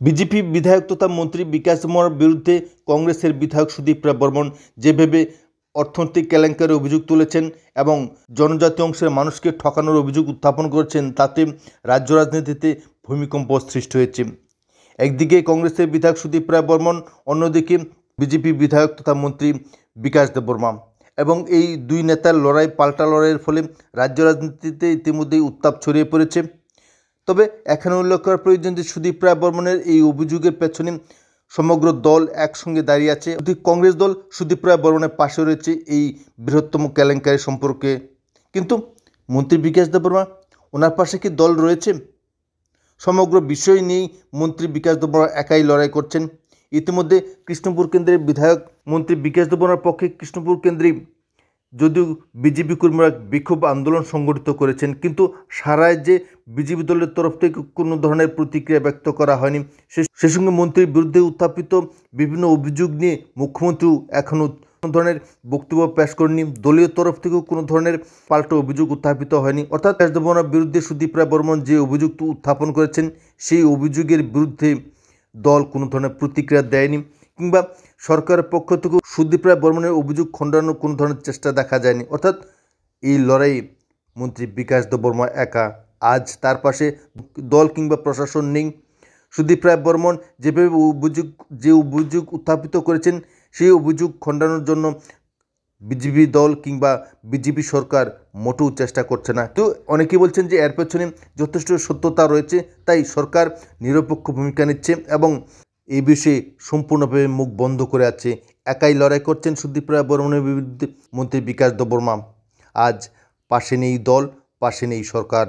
BJP বিধায়ক তথা মন্ত্রী বিকাশ দেববর্মার বিরুদ্ধে কংগ্রেসের বিধায়ক সুদীপ রায় বর্মন যেভাবে অর্থনৈতিক কেলেঙ্কারির অভিযোগ তুলেছেন এবং জনজাতি অংশের মানুষকে ঠকানোর অভিযোগ উত্থাপন করেছেন, তাতে রাজ্য রাজনীতিতে ভূমিকম্প সৃষ্টি হয়েছে। একদিকে কংগ্রেসের বিধায়ক সুদীপ রায় বর্মন, অন্যদিকে বিজেপি বিধায়ক তথা মন্ত্রী বিকাশ দেববর্মা, এবং এই দুই নেতার লড়াই পাল্টা লড়াইয়ের ফলে রাজ্য রাজনীতিতে ইতিমধ্যেই উত্তাপ ছড়িয়ে পড়েছে। তবে এখানে উল্লেখ করা প্রয়োজন যে সুদীপ রায় বর্মনের এই অভিযোগের পেছনে সমগ্র দল একসঙ্গে দাঁড়িয়ে আছে। কংগ্রেস দল সুদীপ রায় বর্মনের পাশে রয়েছে এই বৃহত্তম কেলেঙ্কারি সম্পর্কে। কিন্তু মন্ত্রী বিকাশ দেববর্মা, ওনার পাশে কি দল রয়েছে? সমগ্র বিষয় নিয়েই মন্ত্রী বিকাশ দেববর্মা একাই লড়াই করছেন। ইতিমধ্যে কৃষ্ণপুর কেন্দ্রের বিধায়ক মন্ত্রী বিকাশ দেববর্মার পক্ষে কৃষ্ণপুর কেন্দ্রে যদিও বিজেপি কর্মীরা বিক্ষোভ আন্দোলন সংগঠিত করেছেন, কিন্তু সারা রাজ্যে বিজেপি দলের তরফ থেকে কোনো ধরনের প্রতিক্রিয়া ব্যক্ত করা হয়নি। সে সঙ্গে মন্ত্রীর বিরুদ্ধে উত্থাপিত বিভিন্ন অভিযোগ নিয়ে মুখ্যমন্ত্রীও এখনও কোনো ধরনের বক্তব্য পেশ করেনি। দলীয় তরফ থেকেও কোনো ধরনের পাল্টা অভিযোগ উত্থাপিত হয়নি। অর্থাৎ বিকাশ দেববর্মার বিরুদ্ধে সুদীপ রায় বর্মন যে অভিযোগ উত্থাপন করেছেন, সেই অভিযোগের বিরুদ্ধে দল কোনো ধরনের প্রতিক্রিয়া দেয়নি, কিংবা সরকারের পক্ষ থেকেও সুদীপ রায় বর্মনের অভিযোগ খণ্ডানোর কোনো ধরনের চেষ্টা দেখা যায়নি। অর্থাৎ এই লড়াইয়ে মন্ত্রী বিকাশ দেববর্মা একা। আজ তার পাশে দল কিংবা প্রশাসন নেই। সুদীপ রায় বর্মন যেভাবে অভিযোগ উত্থাপিত করেছেন, সেই অভিযোগ খণ্ডানোর জন্য বিজেপি দল কিংবা বিজেপি সরকার মোটেও চেষ্টা করছে না। তো অনেকেই বলছেন যে এর পেছনে যথেষ্ট সত্যতা রয়েছে, তাই সরকার নিরপেক্ষ ভূমিকা নিচ্ছে এবং এই বিষয়ে সম্পূর্ণভাবে মুখ বন্ধ করে আছে। একাই লড়াই করছেন সুদীপ রায় বর্মনের বিরুদ্ধে মন্ত্রী বিকাশ দেববর্মা। আজ পাশে নেই দল, পাশে নেই সরকার।